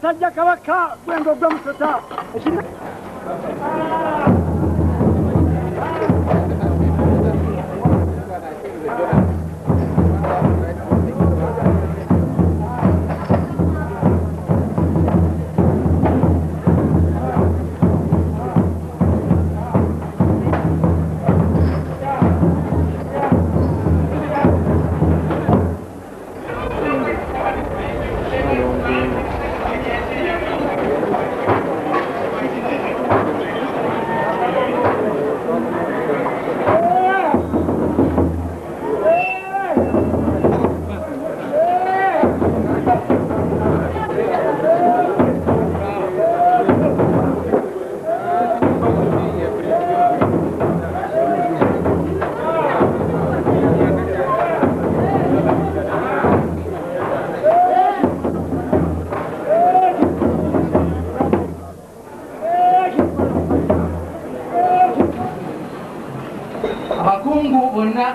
Sajja kabaka gwengo gwamusota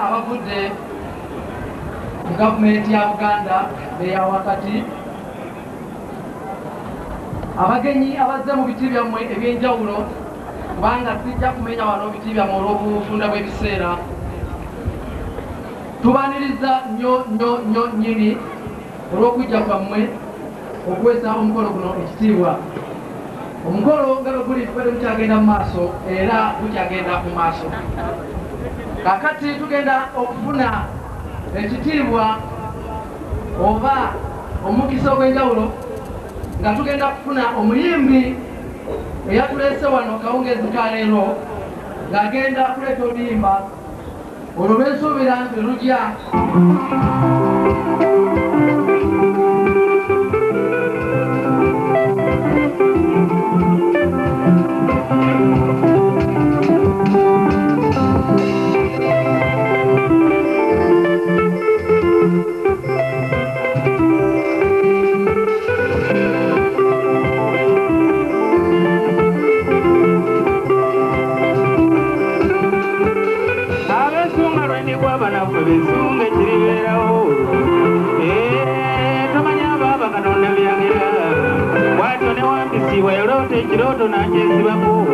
abavudde mu gavumenti ya Buganda eya wakati abagenyi abazze mu biti byammwe ebyenjawulo kubanga sijja kumenya wano biti byammwe olw'obufunda bw'ebiseera tubaniriza nnyo nnyini olw'okujja kwammwe okuwesa omukolo guno ekitiibwa omukolo nga bwe guli tubadde mukyagenda mu maaso era gukyagenda mu maaso kakati tugenda okufuna ekitiibwa oba omukisa ogw'enjawulo nga tugenda kufuna omuyimbi eyatulese wano kawungezi ka leero ng'agenda kuleeta oluyimba olwo lwensuubira nti lujja Besunga chiriberaho tamanya baba kanona byagera watu ne wambisiwa yalote kiroto nanje sibapo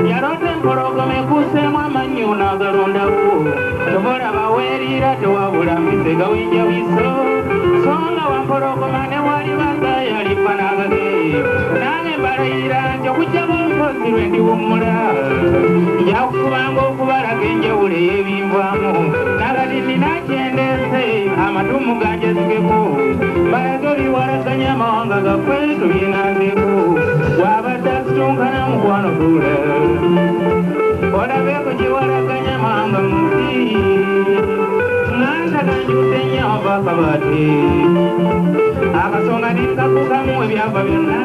yalote mporogome kusemwa manyuna galondawo tobora bawerira tewabula misega winja wiso songa wamporogoma ne Katikkiro ndiwummula yakukubanga okubalaga enjawulo ey'ebinvaamu nakati nina kyendeese amatumu ganjazikeko balaga ebiwalaganya amawanga gaffe tubyenanzeko wabadde asitunkana mukwano tula olabeeko gyewalaganya amawanga mu nsi ngantaganjudde nnyo abakabaate akasonga nikakukamu ebyava byonna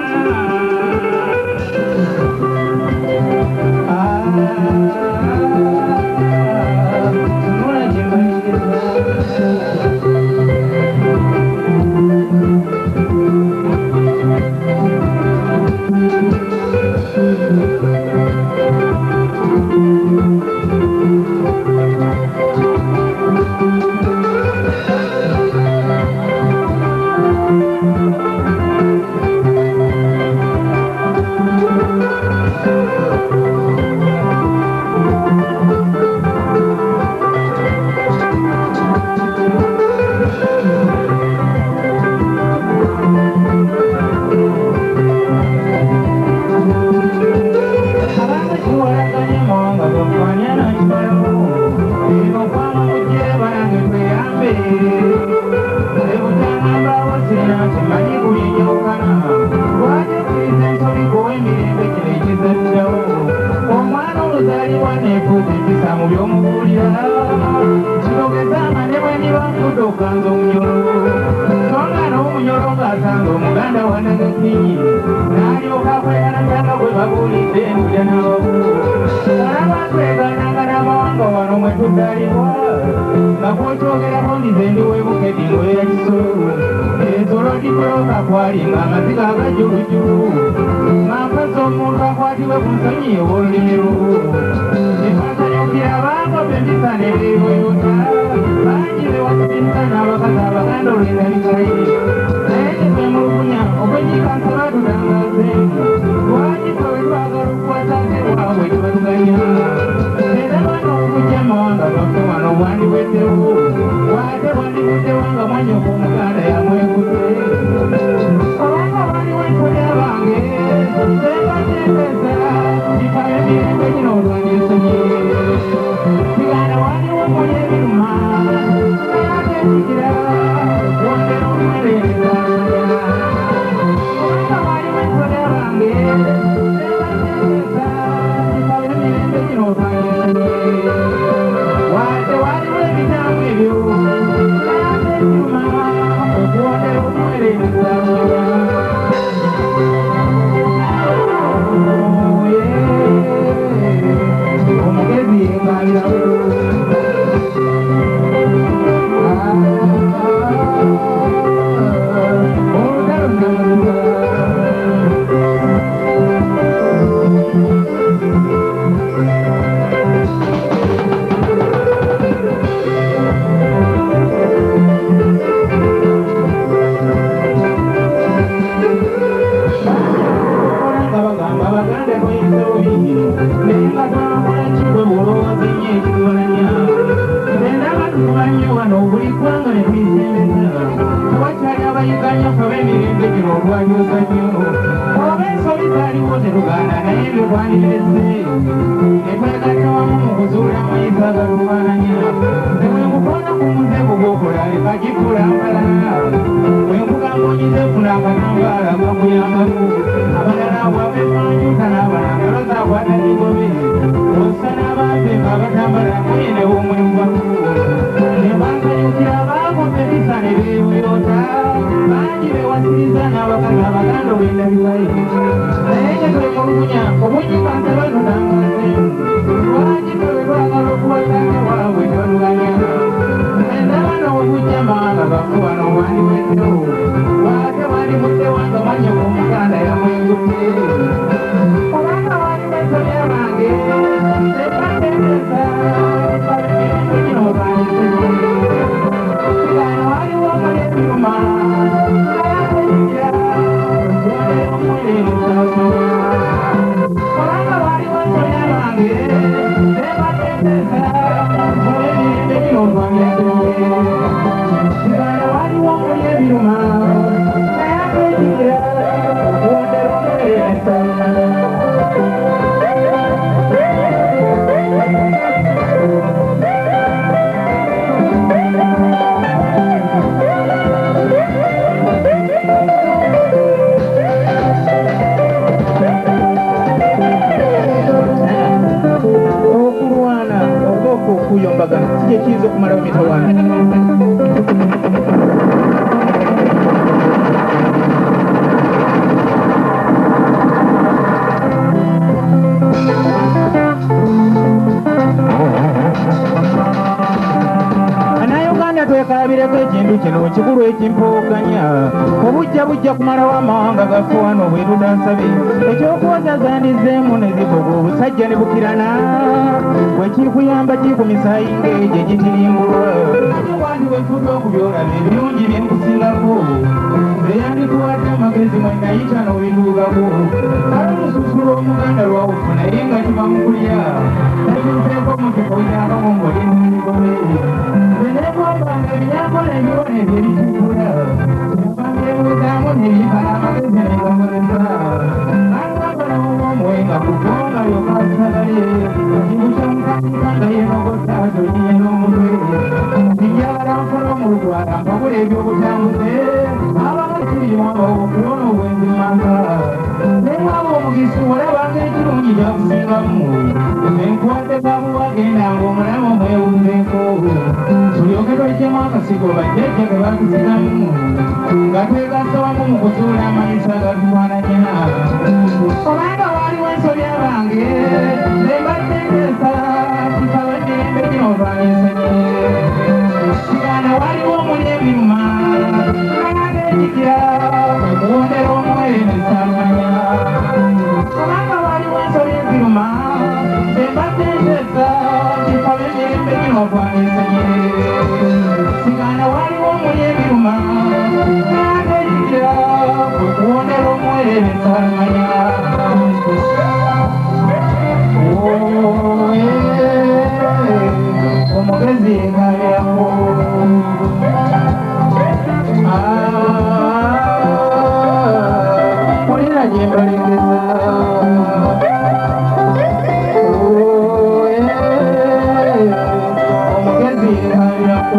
Thank you. kikulu ekimpooganya obujja bujja kumalawo amawanga gaffe wano bwe tutansabe ekyokuwoza zandizeemu ne zigoga obusajja ne bukirana bwe kirikuyamba kiri ku misaayi ng'egyo egitirimbulwa wandi wetuuka okubyolaba ebirungi bye nkusingako eyandikuwadde amagezi mwe nayita n'obituukako ali lususula omuganda lwawufu naye nga kiva mu kulya nakiruseeko motoka ogyakako ng'oli mu migobe nenekwambanga ebinyakola ebiwona ebyebituukula nebangebuuzaamu nebibala amagezi negomoleza angabalawomwomuwenga kugonga lyokasagale kibukyamukakikanga yenogotatoyiye n'omutwe njagala nkola mu lugwala mpabula ebyobutambuze abamazirimu okulona obwenzimanga nengaba omugisi olabanga ekirungi kyakusingamu enkwate gabuwagenda ngaomulamu mwewuzeeko tulyoke twekemu akasigo bajjajja ge bakusigamu nga twegasa wamu mu kuzuula amayisa gatufaananya obanga waliwo ensobya bange nembaddengesa kisabaddembe kinotwanyesene sigana waliwo omuli ebiruma nagejikira okuwondera omwere nesamanya obanga waliwo ensobya eziruma nembaddengesa kisabaddembe kinotwanyesene sigana waliwo omuli ebiruma nagejikira okuwondera omwere nesamanya omugezi ngabyamu mulina gyembalengeza omugezi ngabyamu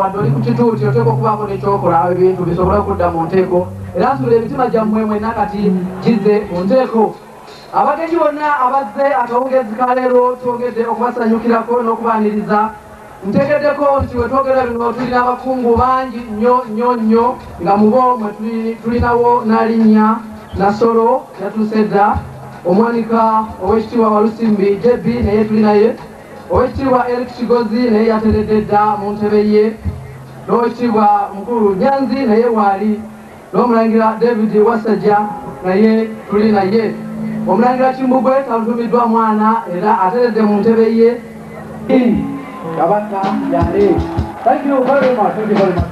wadde oli ku kituuti oteeka okubaako nekyokola ebintu bisobole okudda mu nteeko era nsula emitima gyammwe mwenna kati gize mu nteeko abagenyi bonna abazze akawungezi ka leero twongedde okubasanyukirako n'okubaaniriza nteekeddeko nti we twogera bino tulina abakungu bangi nnyo nga mu bo mwe tulinawo nalinnya nasolo yatuuse dda omwanika ow'ekitiibwa walusimbi jebi naye tulinaye owekitiibwa Eric Kigozi naye yateredde dda mu ntebe ye n'owekitiibwa mukulu Nyanzi naye waali n'omulangira David Wasajja naye tuli naye omulangira Kimbugwe talutumiddwa mwana era ateredde mu ntebe ye Kabaka Yale. Thank you very much. Thank you very much.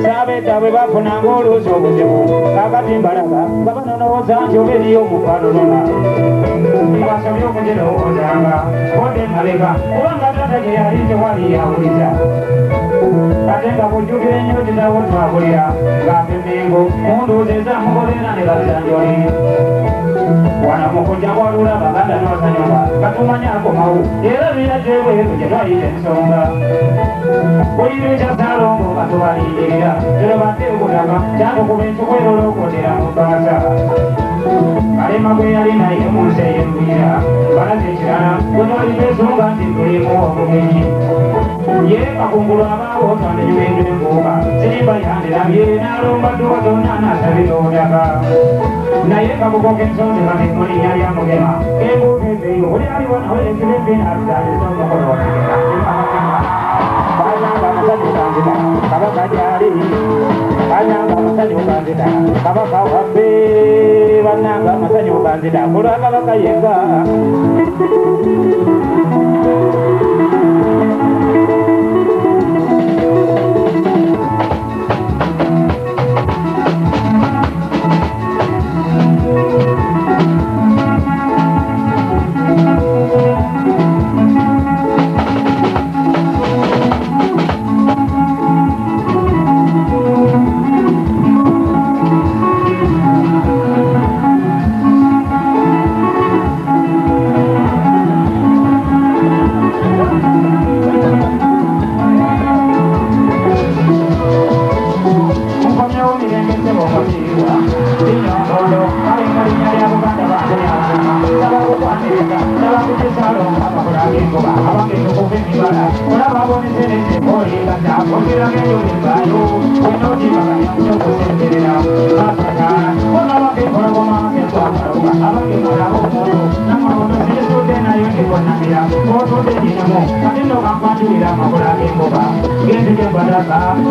Sabe edda bwe bafunanga oluusi obuzibu kakati mbalaga nga banonooza nti oba eriyo omukwanulona basabye okugirowoozanga ode mabega kubanga tata gye yali tewali yawuliza ate nga bujjukire nnyo kitawo twabulira ng'apemengo munduuzeza mukolera ne basanjoli wana mukujja kwalula baganda n'abasanyuka katumanya akomawo era binagyebweru gye twayita ensonga buyiro ekyasaalongo nga tubalingirira ero bateekutaka kyatukuba ekikwero olwokotera mu bbaasa kalema gwe yali naye mu nsi ey'engwira balaze ekirala gwe twali twesonga nti tulimu obugenyi ye kakungulu abaawo twandenyumendu envuuka sirimba yandirabye n'alomba dduwa zonna n'asabira obutaka naye kabuko k'ensonzi kati mu linnya lya mugema envuuka ezeeyo buli aliwo nawe ekirembe n'azitandisa omukono bazanga amasajju ganzita kabaka gyali bazanga amasajju ganzita kabaka waffe bannanga amasajju ganzita kulwa kabaka yenga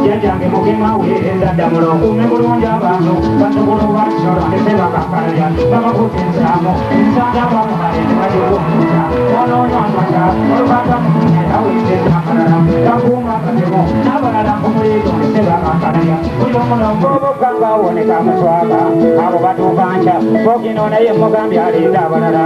yajange mugema we endadda mulongo umebulungi abantu basobola obwakisolo ndese bakakalya babakusinzaamu nsanga bamukale tebaliwomusa onoonywamata olubanga munyayaweseza akalala bakuuma akatemo n'abalala kumuliizo ndese bakakalya buli omulongo obokanga awoneka amuswaga abo batuuka nkya bogino naye mugambye alinda abalala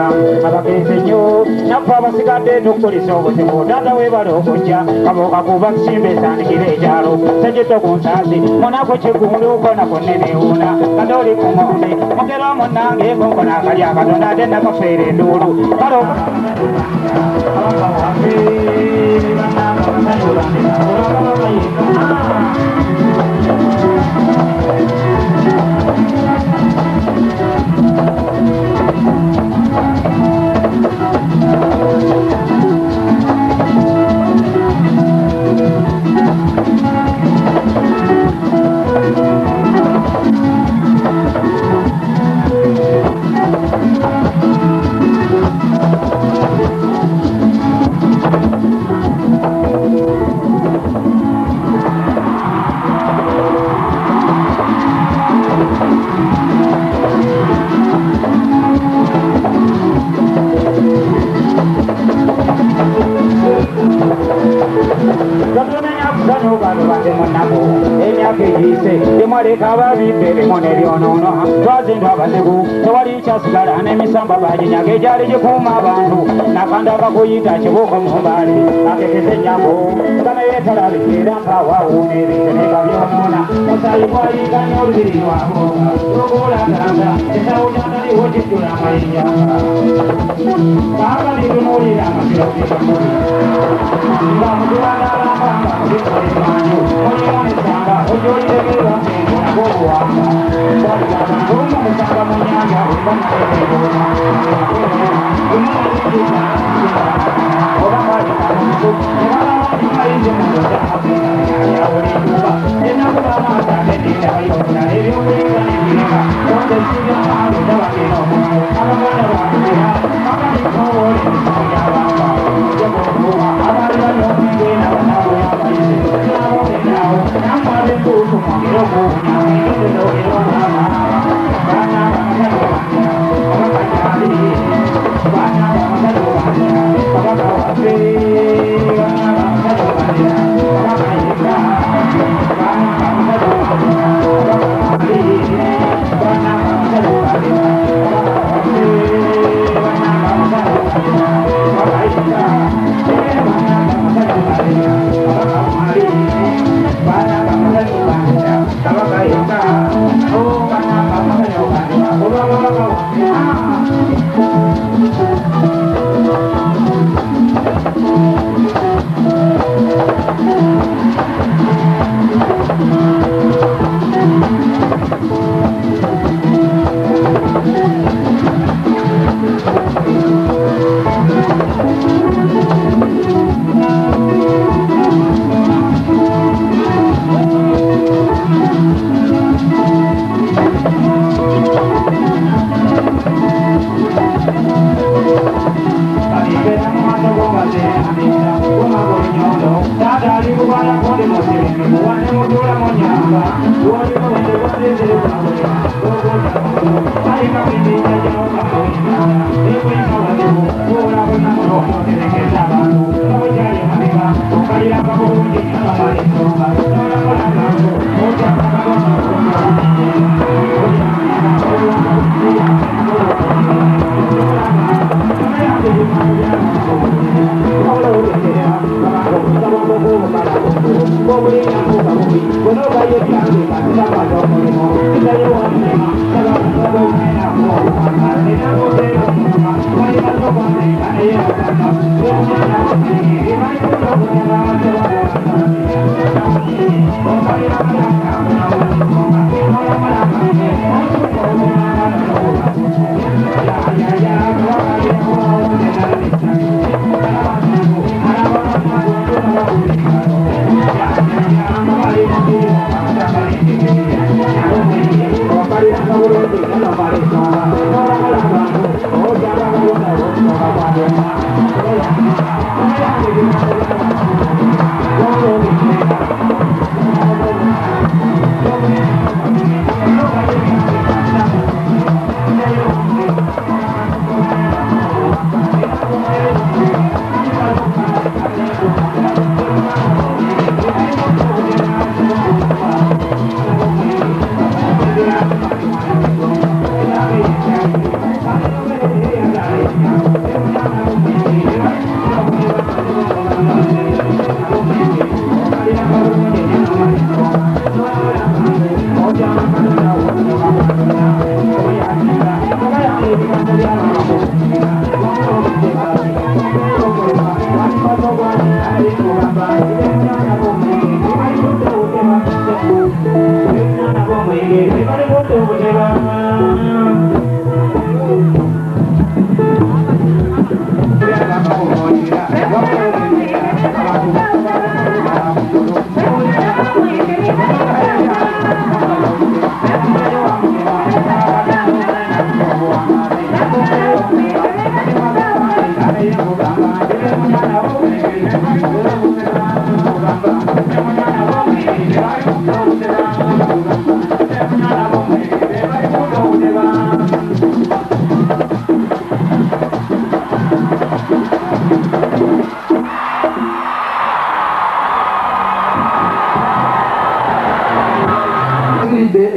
abakeese nnyo naffe abasigadde tukulisa obuzibu taata webala okujja kabooka kuba kisimba esandikira ekyalo tegito ku nsaasi munako kiguluko nako nnene una kadoli ku ng'ombe mugera munnange konkona akali akatonda ate nakafeera enduulu kalo emyaka ababidde bimone byonoono twazindwa abazibu tewali kyasigala n'emisamba baginyaga egyali gikuuma abantu nakanda kakuyita kibuuko mumbaali akekeze ennyambo nga naye talabikira mpawawuuna ebiteneka byonoona musayi gwayiganya olubiri lwabo lwogoolaganga esawo gyataliwo kijjula amayinja kaabalitunulira amasiro gekamuli nga mutuwanaalambanga mulikolemanyu mulimu nesanga ojolitegerwa nag'obuwanga baligabantu musanga mu nyanja ebanaeeona oba balikamuntu nebalabaimayinze muozaaabuliduka enakubamaatagenendabayona ebyokulinga nebireka ondesibyamaalo dabagena omuntu abaganda bakubera abalikowoole emisongyabanga ojogokuba abali banyomigenda banabo yabayize nabobenaawo namwabe entuufu mwongere okuwunya endodo erwanaaba baana bamasalo banja abakanyali baana bamasalo banja kabaka waffe baana bamasalo banja kabaka yenga baana bamasalo banja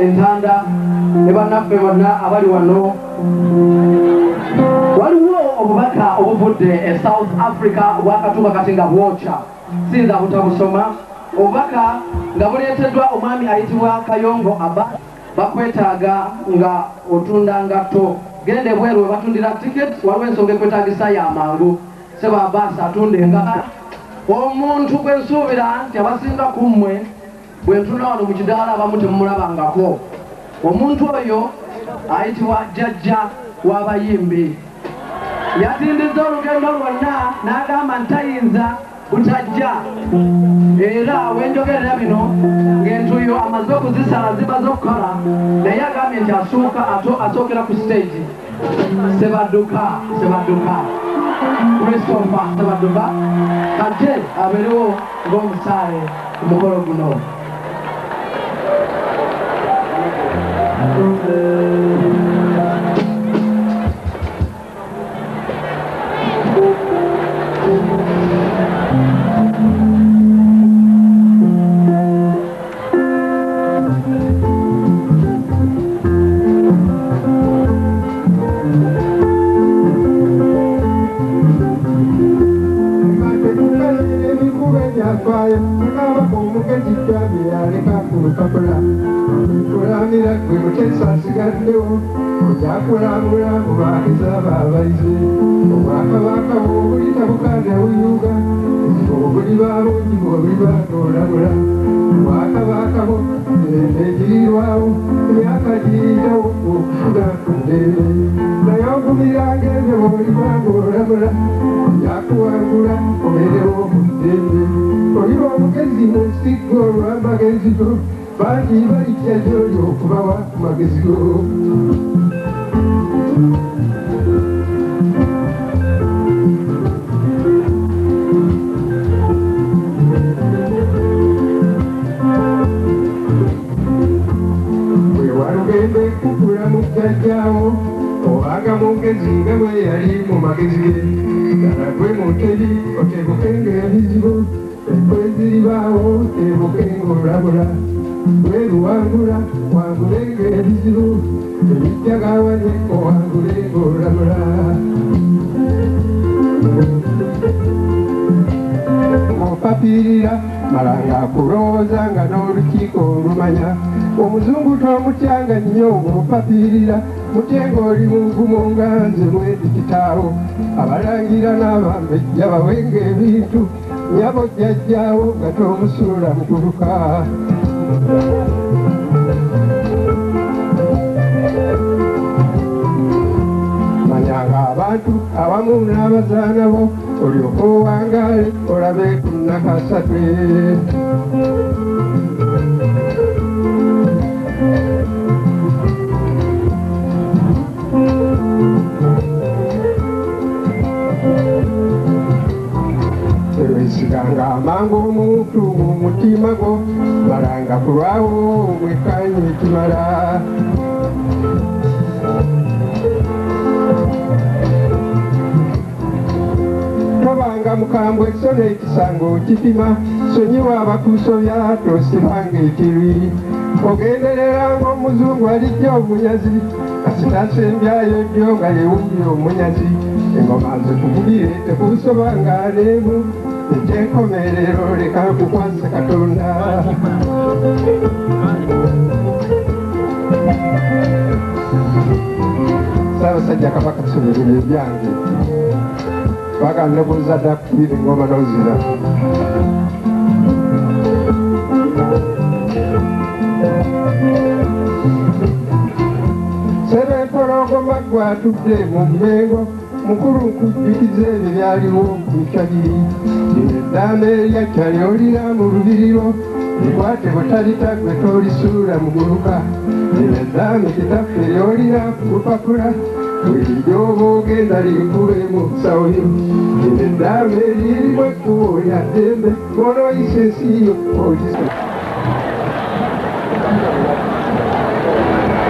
Entanda ne bannaffe bonna abali wano waliwo obubaka obuvudde e South Africa bwakatuuka kati nga bwoca sinza butabusoma obubaka nga buleeteddwa omwami ayitibwa Kayongo Aba bakwetaaga nga otunda ngatto gende bweru batundira ticket waliwo ensonga ekwetaagisa y'amangu seba Abaasa atunde nga omuntu gwe nsuubira nti abasinga ku mmwe bwe ntuna wano mu kidaala abamu temumulabangako omuntu oyo ayitibwa jjajja w'abayimbi yatindiza olugendo lwonna n'agamba ntayinza butajja era wenjogerera bino ng'entuyo amaze okuzisala zimaze okukola naye agambye nti asookera ku stage Sebadduka Christopher Sebadduka kate abeerewo ng'omusaale ku mukolo guno Kuramira kwe mutesa sigaddewo kujakulangula mu bantu z'ababalize obwakabaka bw'obuli tabukanda buyuga obuli balungi bw'obuli batolabula obwakabaka bwo egirirwawo emyaka giyitawo okufuga ku ddembe naye okumiranga ebyo bw'oli bwangolabula yakuwangula obeerewo mu ddembe oliba omugezi mu nsi gwe olw'amagezi go bangi balijja gy'oli okubawa ku magezi go bwewalugende kukula mu jjajjaawo obanga mugezi nga bwe yali mu magezi ge ddala gwe mu nteri otebukenga ebizibu ekweziribaawo tebukenga olabula weruwangula wangulenga ebizibu ebijjagawanye owangulenga olabula opapirira malanga akulowooza nga n'olukiiko olumanya omuzungu tomutyanga nnyo ng'opapirira mutyenga oli mungumu nga nze mwezi kitaawo abalangira n'abambejja bawenga ebintu nyabo jjajjaawo nga tomusuula muguluka manyanga abantu awamu n'abazaana bo olyoka owangaale olabe ku nnakasatwe ewesiganga amangu omuntu mu mutima gwo malanga kulwawo omwekanye ekimala tobanga mukambwe so n'ekisango okipima sonyiwa abakusobya tosibanga ekirwiri ogendereranga omuzungu alijja omunyazi kasitasembyayo ddyo nga yewumbye omunyazi engoma nze tukubire tekusobanga neemu ekyenkomerero leka kukwasa katonda Ssaabasajja Kabaka tusoberera ebyange twaganda kuzadde akubira engoma n'ozira Serempologoma gwatudde mu mmengo mukulu nkujjukiza ebyo byaliwo ku mikyagiri lino eddaama eryacca lyolira mu lubiriro likwate butalitagwe tolisuula mu guluka lino eddaama ekitaffe lyolira ku lupapula bwerijo oba ogenda linkube mu nsawoyo lino eddaama eririmu ekkubo lya ddembe onooyisa ensiyo ogisa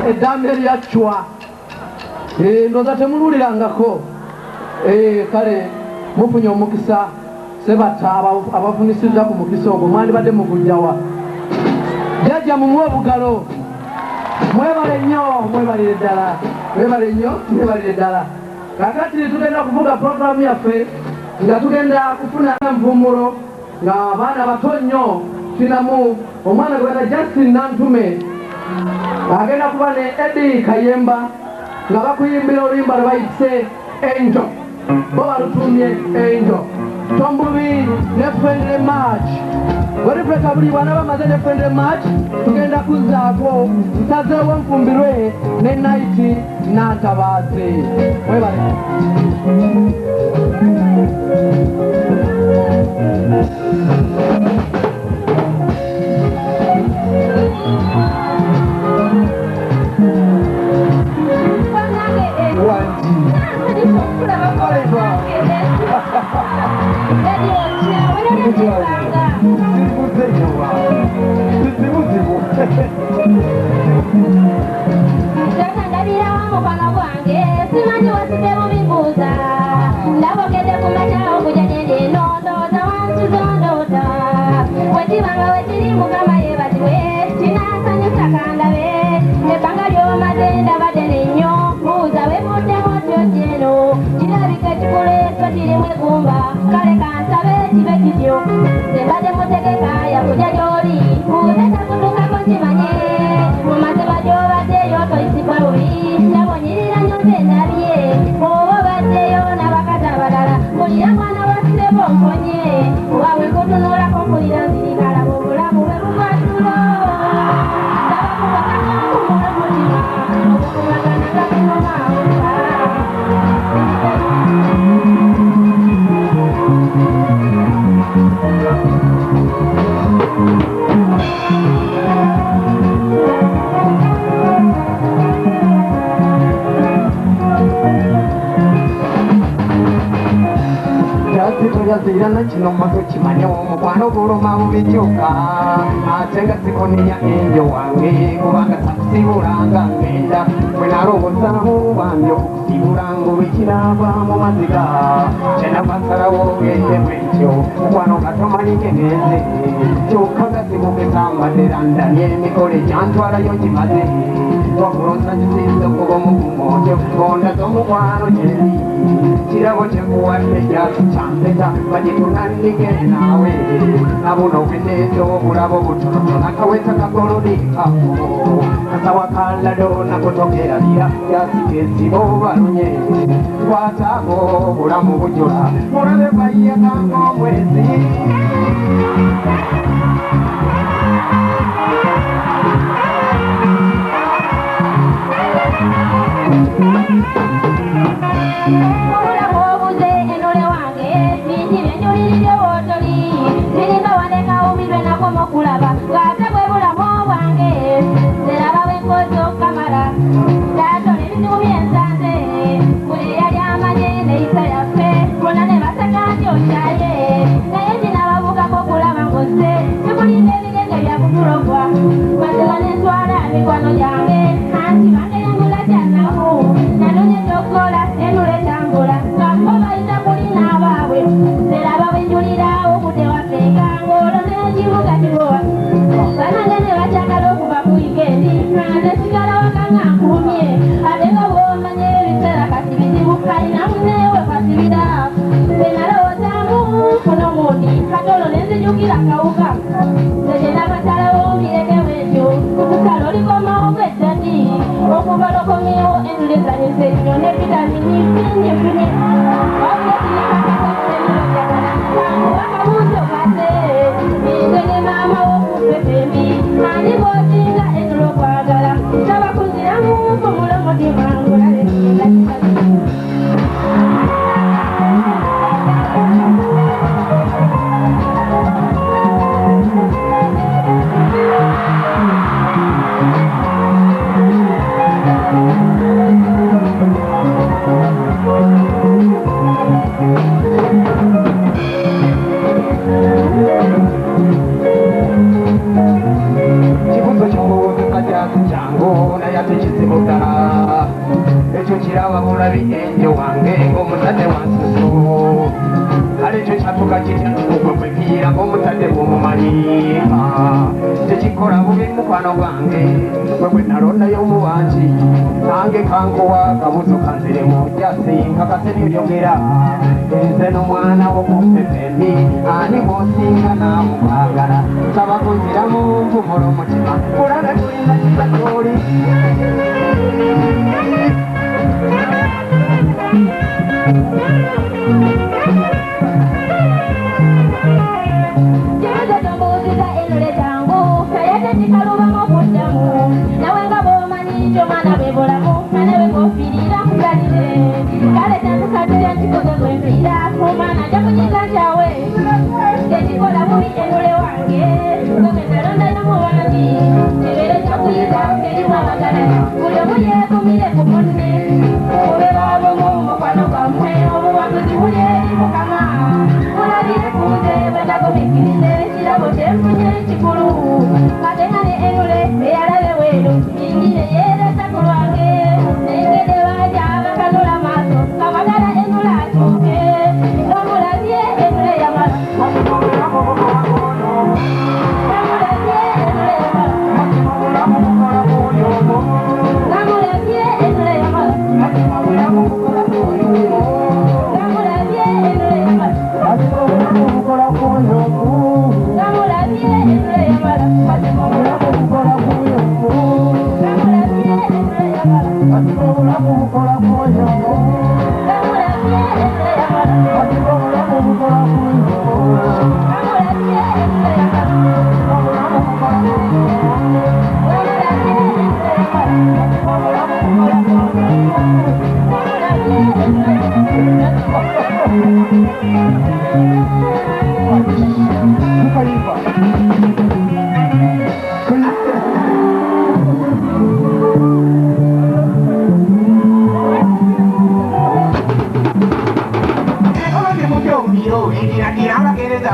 eddaama eryacwa ndoza temululirangako kale mufunye omukisa sebata abafunisiza ku mukisa ogwo mwandibadde mugujjawa jjajja mumuwe obugalo mwebale nnyo mwebalire ddala mwebale nnyo mwebalire ddala kakati tugenda kuvuga puroguramu yaffe nga tugenda kufuna envumulo nga abaana bato nnyo tulinamu omwana gwena Justin Nantume agenda kuba ne Eddie Kayemba nga bakuyimbira oluyimba lwe bayise Angel bo balutumye Angel Tombubi ne Friendly March bwerifuleka buli bwana bamaze ne Friendly March tugenda kuzaako nsazeewo enfumbirwe ne Naiti Nantabaaze webale yazirana kino maso kimanye omukwano guluma bubijuka ate nga sikoninya enjo wange kubanga takusibulanga ngenda bwe nalowozaamu bwambi okusibula ngolwekirava mu maziga kyenava nsalawo ngende bwentyo mukwano katomanyi kegeze kyokka gazimugeza amadera ndani emikolo egyantwalayo gimaze wakulonda gisiize okuba omugumo kyegonda z'omukwano kyeri kirabo kyekuwadde kyatu kyampeta bagitunandigere naawe nabuno bweneezo obulabo butonotono akaweta kagolodikako nasawakallado nakutogerabira yasikesibo balunye kwatago obulamu bujula mulabe bayiyaganga omwezi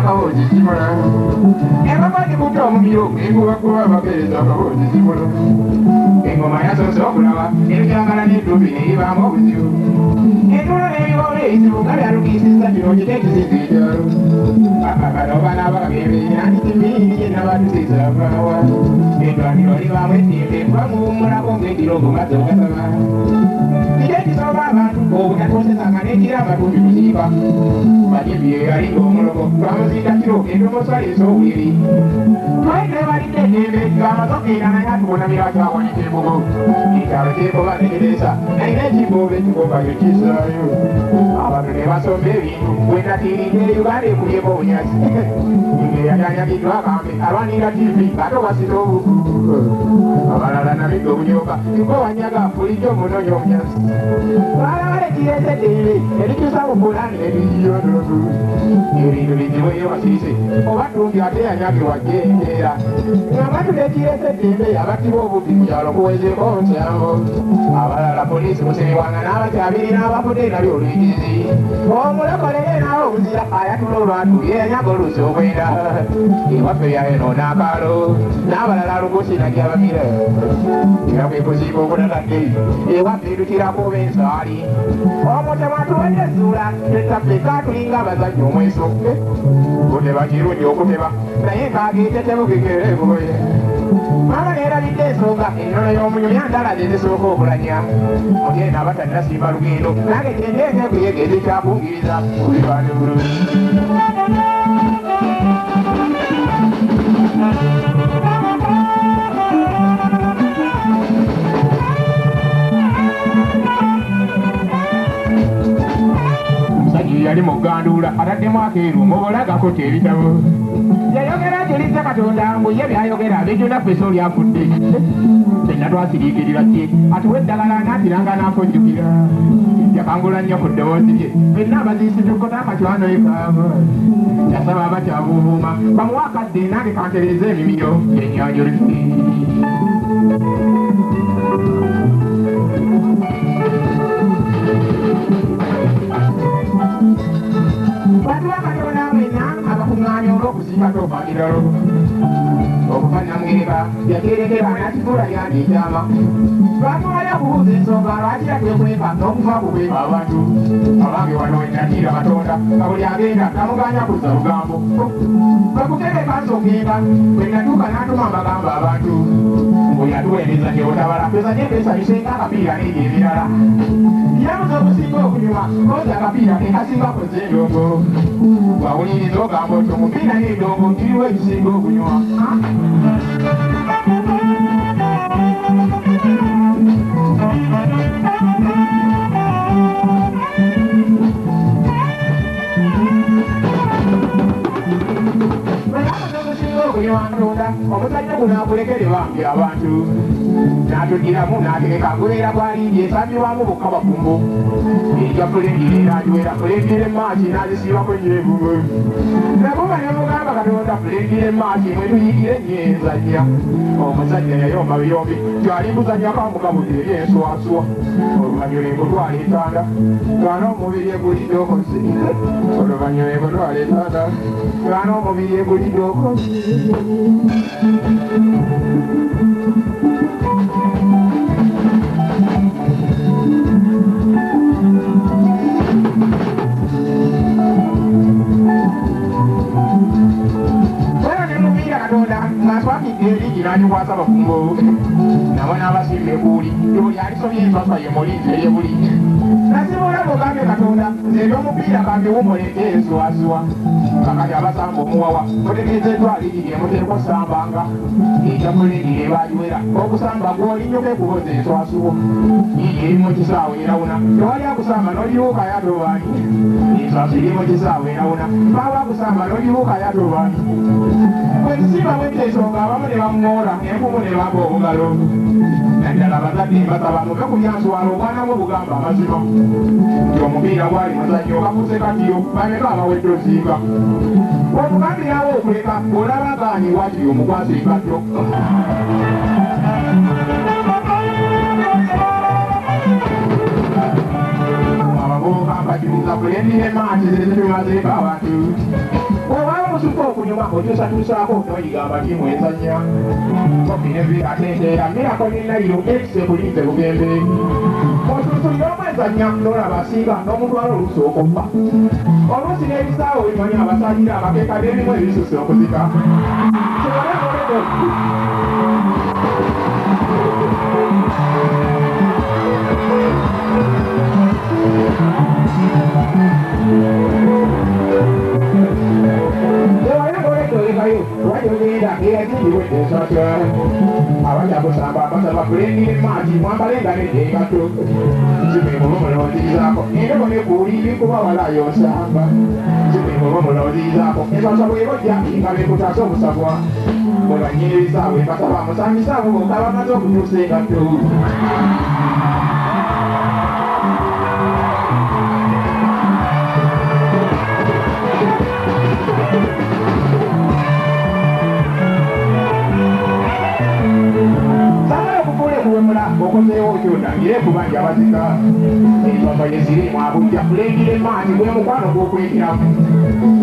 akawoozi simula engoma gikuta omumiro engubakuba abakeereza akawoozi simula engoma yasoose okulaba ebyagala n'eddubi neyibamu obuzibu entulo n'ebiwola ebizibu nga byalukisiza kino kiteekisiza ekyalo akakano banaabagebe nanditimiini gyenabatusizaavawa endwaniro libamu eddimbe bamuwummulako ng'ekirogo mazze ogasaba ekisooba abantu obutatosesanga n'ekira amatumbi kusiiba majibye yalinga omulogo twamuzinda kiro entomosalesa obuliri twaite balidde eddembe ng'amazokeera naye atubonamira twawoneka embogo ekyalo kyekoba negereza nalina ekibooba ekikoba ekisaayo abantu ne basomba ebintu bwenatiirinde uganda ekubyeko obunyasi ngeyayanyagiddwa akambe alwanira tivi ate obasita obuku abalala nabidde obunyoka niko wanyaga bulijjo munonya obunyasi balabale kirese eddembe erikyusa mu pulani nebiyiyondogo ebintu bizibueyo basirise oba tumbi ate yanyagirwa jenjeera ng'abantu nekirese eddembe abattibwa obubbi mu kyalo kuwezeeko nsango abalala poliisi musibibwanga n'abakyabiri n'abafudde nabyo oluyigirizi omulokolere naawe obuzira ayatula olwatu yeyanyaga oluusi okwenda ewaffe byayonoona akaalo n'abalala lukusi nagyabamira era kwe kuziika obutatadde ewaffe etukirako b'ensaali omutemwa atuwadde essuula tetafeka tulinga abazannyi omweso kuteba kirungi okuteba naye ng'ageetetemukekere ebugoye mama neerabidde ensonga ennono y'omunyumya ndala zezisooka okulanya mutyena abatannasimba lugendo nange kyendeenya kuyega ezikyakungiriza kulibane bulungi yali muganduula ataddemu akeeru mubolagako teebitabo yayogera gyolizza katonda mbu ye byayogera abejjona ffesa oli afudde fenna twasiriikirira kye atuwa eddagala n'atiranga n'afojjukira yakangula nnyo ku ddoboozi lye fenna abaziisitukota amacwano ekaaba yasaba abakyabuubuuma bamuwa akadde nange kantereza emimiro yenyanjolisi abakuŋŋaanya olw'okuziika tofairalo okufannamugereka yaterekera nakituula lyandi ekyama lwatuwalya okubuuza ensonga lwaki yatwekweka n'okufa kukweka abantu abange wano wenakira katonda nga buli agenda namuganya kuzza lugambo lwekutereka nsogenda bwenatuuka n'atuma mbagamba abantu buli atuweereza nyeotabala pezanye empesabisenga akapiira n'ebyo ebirala yabuza okusinga okunyuma koza akapiira kekasinga koze endongo wawuliriza ogamba oti omupiira n'endongo nkiriwo ekisinga okunywa omusajja guno akulekere bambi abantu n'atugiramu n'ategeka gubeera gwalindi esambirwamu bokka bafumbo erya fulendire eragiwera fulendire maaki n'azisiibako nyeegumu nakuba nemugamba katonda fulendire maaki mwetuyigire nyenzanya omusajja yayomba biyombi tyalimuzanyako amukabuti eri enswaswa oluvannyuma enkutwala etanda twana omubiri egulidde okozi oluvannyuma enkutwala etanda twana omubiri egulidde okozi nanyukwasa abafumbo nabo n'abasimba ebuuli buli alisobye enswaswa ye mulinzi eryebuli nasibula bugambye katonda nze ebyomupiira kambiwumuleke enswaswa kakati abasamba omuwawa mutegeeza etwaliriri emuteeko sambanga ekyamulirire ebagiwera okusamba gwolinnyoka ekuboza enswaswa yiyi eri mu kisaawe erawuna tewali akusamba n'olibuuka yatobaani enswaswa eri mu kisaawe erawuna baaba akusamba n'olibuuka yatobaani bwetusiba bwetensonga abamu ne bamuŋoola enkumu ne bamba obugalo naddala abazadde mbasaba muve ku byanswala obwanamu obugamba amazima nti omupiira gwali muzannyo okafuuse katiyo bameka abawedde oziika omugambirawo okuleka olaba gaani wakiri omukwasa engatto abavubuka mbajjuliza kulendire maaki zezitumazeeko abantu n'osukka okunyuma okyusatuusaako n'oyigamba tiimu ezannya kokinevi atendeera mirako nenayiro ekise bulinze bugembe osusulira omwezannya n'olaba asinga n'omutwala oluusi okubba oluusi n'ebisaawo bimanyi abasalira abakeeka n'ebimu ebisusse okuzika kibalengoledo abajja kusamba basaba kulengera emaati mwambalenga neddeekato zimemulomulonziizaako endebo nekuuliri kuba walayo nsamba zimemulomulonziizaako ensasa bwebojja nga bekutaasa obusabwa bwe banyira ebisaawe basaba musambisaawo bokka bamaze okutuusa engatto okozeewo okyotangire kubanja abazika ensonga yezirimu abujja kulengera emaanyi gwe mukwano gw'okwekiramu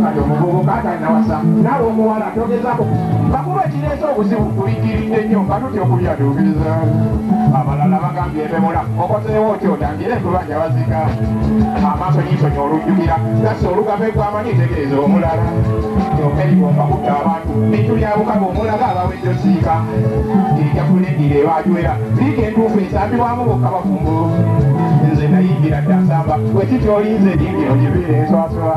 kati omuvubuka atalinaawasa naawe omuwala togezako bakuba ekireese obuzibu kulikiridde nnyo nga tutya okubyatuukiriza abalala bagambye ebemula okozeewo okyotangire kubanja abazika amaaso nyinsonyi olujjukira gasi olugambo egwamanyi tegeeza omulala kyokka erigomba kutta abantu bintu byabukaga omulaga abawedde osiika ejja kulengera ebajwera liika entuufu esambibwamu bokka bafumbo nze nayingira dda nsamba wekiti olinze eyingiro gibiira enswaswa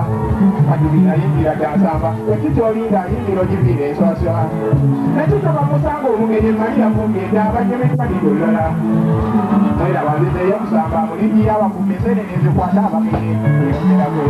kajubi nayingira dda nsamba wekiti olinga ayingiro gibiira enswaswa nekitoka musanga omugenyi malira mugenda abanyemekaniro lala era banzizeeyo musamba muligira abafumba ensenene ezikwata abagenyi eyongerako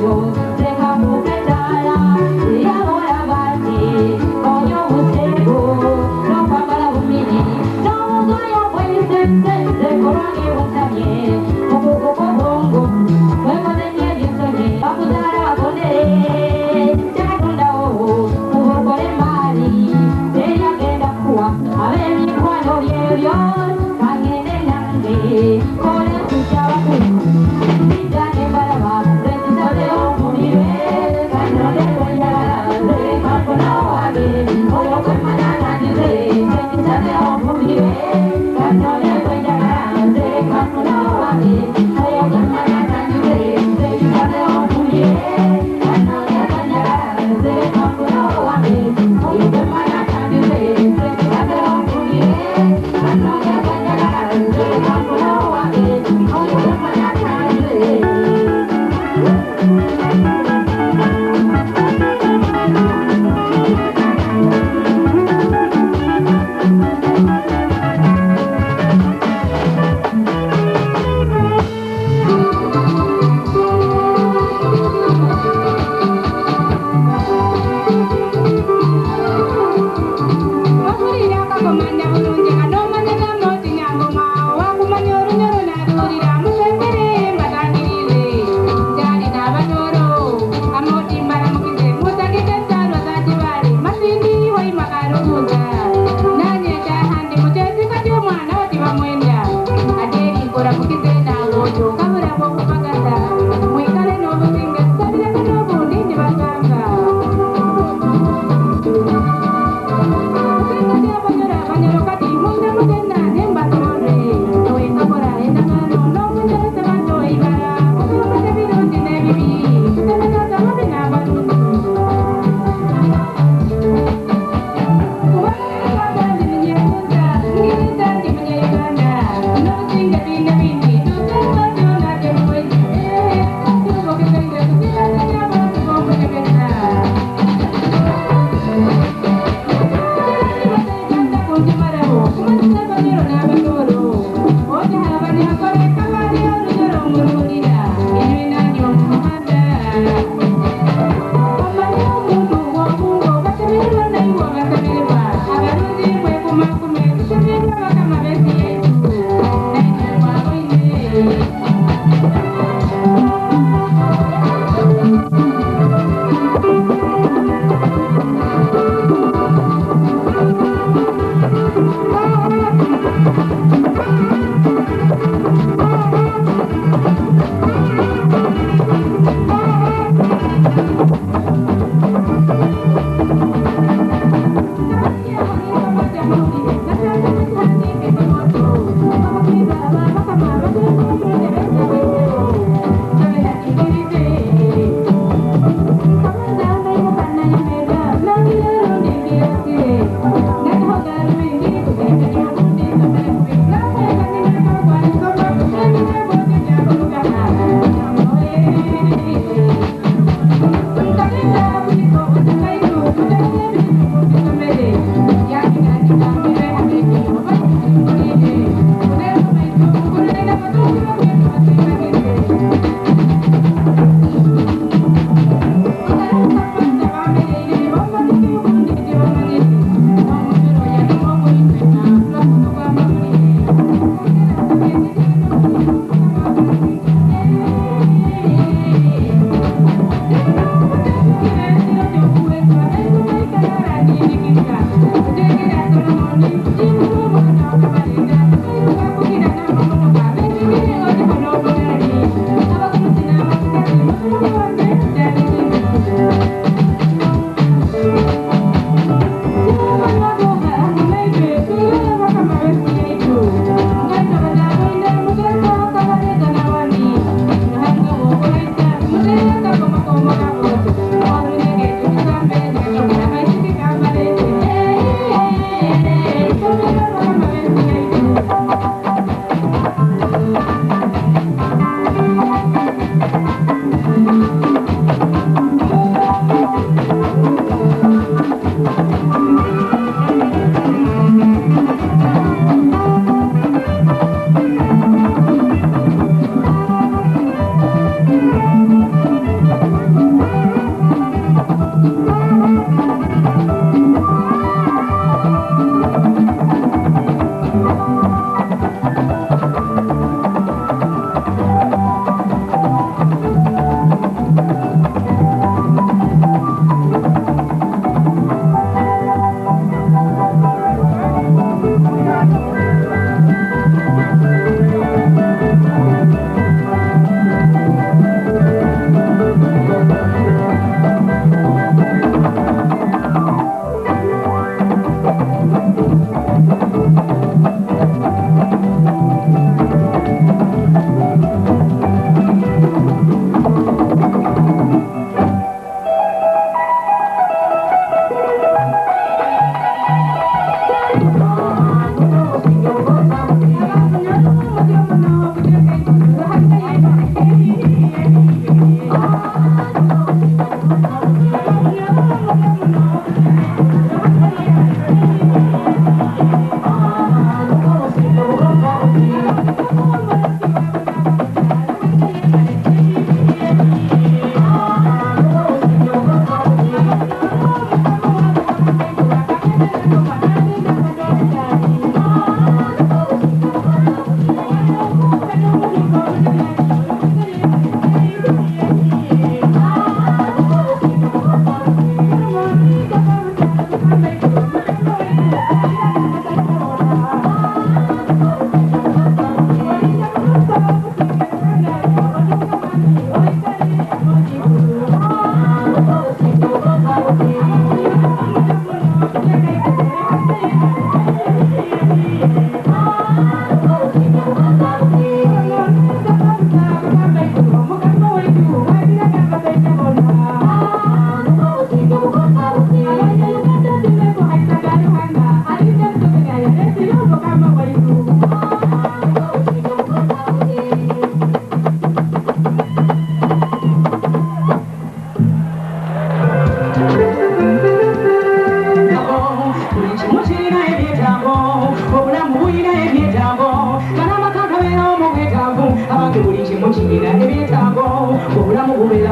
Yo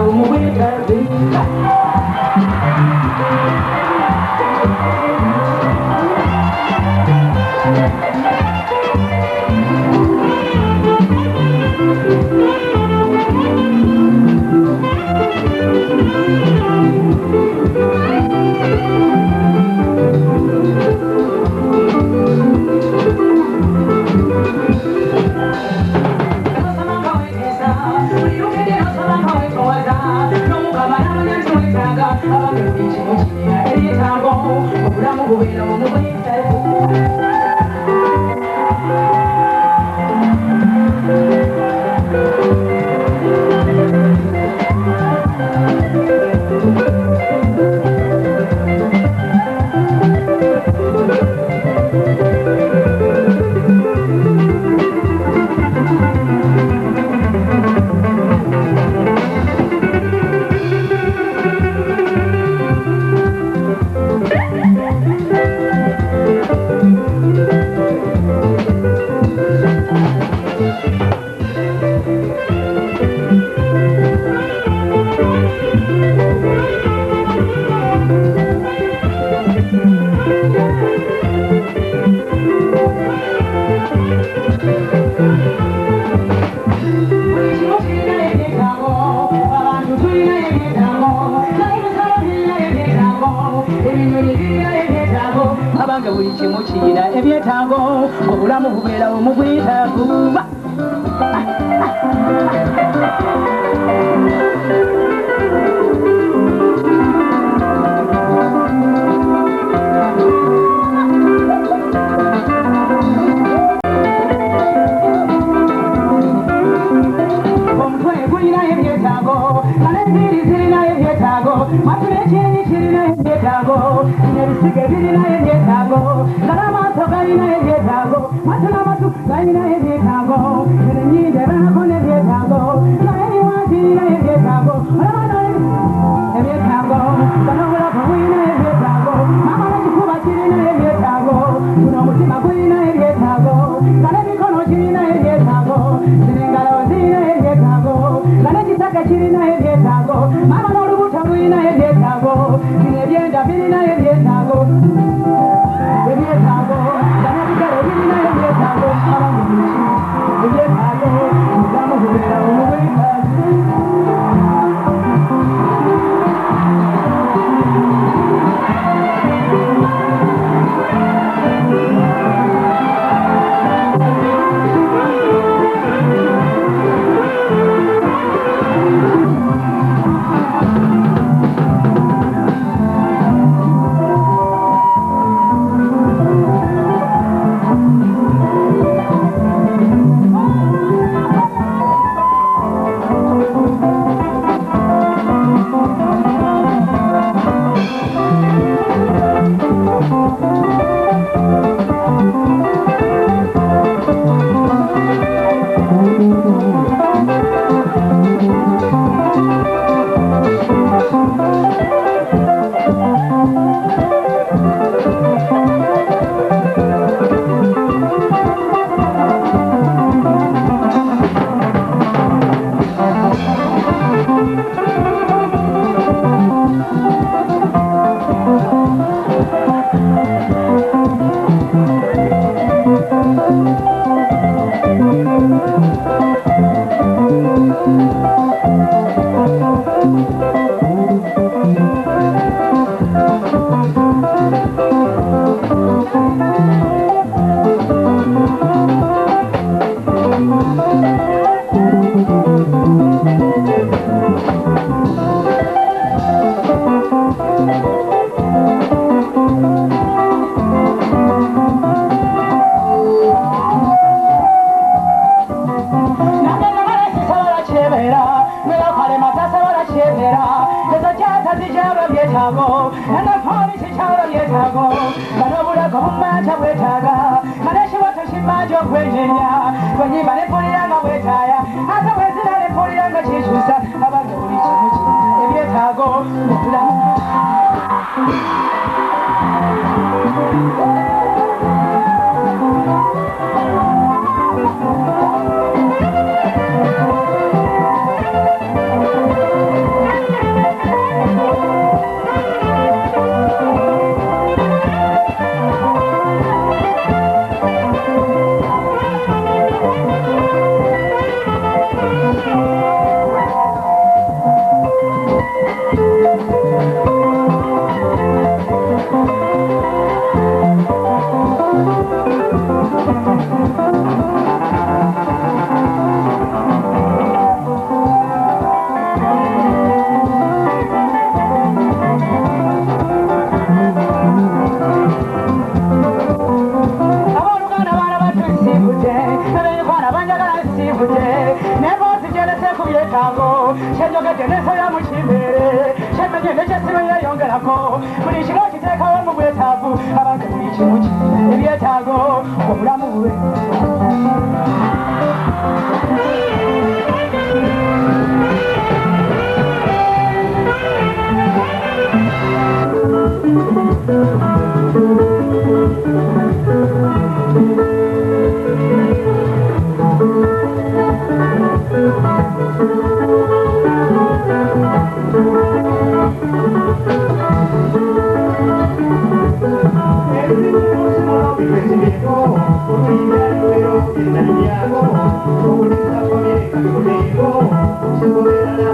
omubera omubwetaavu abange buli kimu kiyina ebyetaago obulamu bubeera omubwetaavu omutwe gulina ebyetaago kalembiri zirina ebyetaago matulekyeni kirina ebyetaago ebisige birina ebyetaago ngalamaaso galina ebyetaago matunamatu galina ebyetaago enyinde banako nebyetaago naeniwagirina ebyetaago ebyetaago banobulaku bulina ebyetaago mamala kikuba kirina ebyetaago guno omutima gulina ebyetaago ngalemikono kirina ebyetaago zirengalo zirina ebyetaago ngalekisaka kirina ebyetaago mamala olubuto lulina ebyetaago bino ebyenda birina ebyetaago ebyetaago banabigalo birina ebyetaago abangi ebyetaago obulamu bubeera omubwetaavu Comunista, familia,